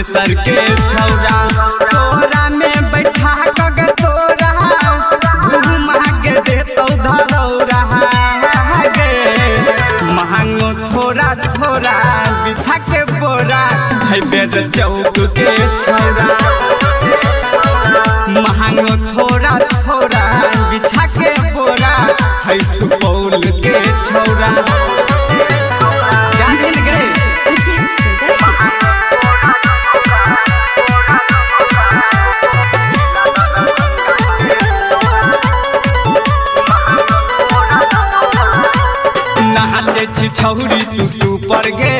सर के छौरा तोरा में बैठा कग तोरा घुमा के देतौ धरौरा गे महंगो थोड़ा थोड़ा बिछा के बोरा है बेर चौक के छौरा महंगो थोड़ा थोड़ा बिछा के बोरा है सुपौल के छौरा छौरी तू सुपर गे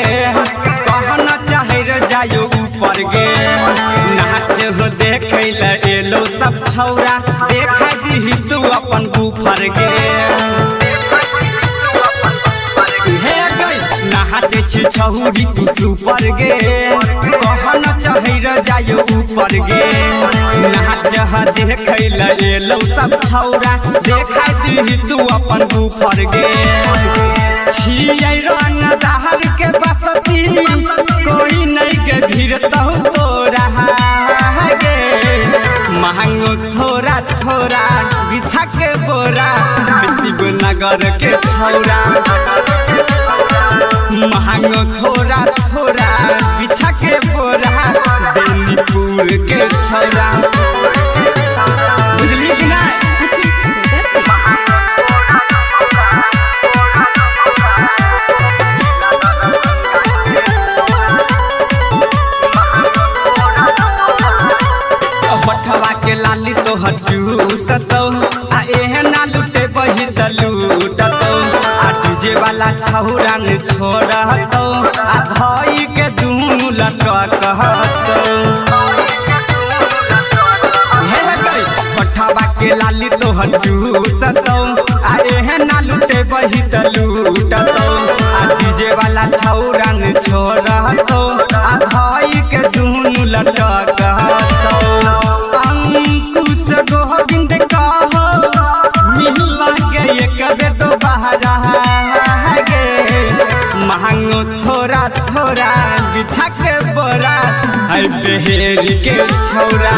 कहना चाहे रे जायो ऊपर गे नाच हो देखे ल एलो सब छौरा देखा दी तू अपन गुफर गे हे गई नाच छी छौरी तू सुपर गे कहना चाहे रे जायो ऊपर गे नाच हो देखे ल एलो सब छौरा देखा दी तू अपन गुफर गे छियै रंगदार के बसती कोई नहीं के भीड़तौ तोरा गे महंगो थोड़ा थोड़ा बिछा के बोरा शिवनगर के छौरा महंगो थोड़ा थोड़ा बिछा के बोरा बेनीपुर के छौरा बुझली कि नहीं के लाली तो हजूसतौ आ एहना लुटे बही त लूटतौ आ डीजे वाला छौरा ने छोड़तौ आ धई के दुनु लटकतौ हे गई पठवा के लाली तो हजूसतौ आ एहना लुटे बही त लूटतौ आ डीजे वाला छौरा ने छोड़तौ आ धई के दुनु लटकतौ अंकुश गोविंद कहो मिला के एक बेटो बहरा गे महंगो थोड़ा थोड़ा बिछा के बोरा है बेहेर के छौरा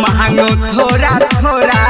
महंगो थोड़ा थोड़ा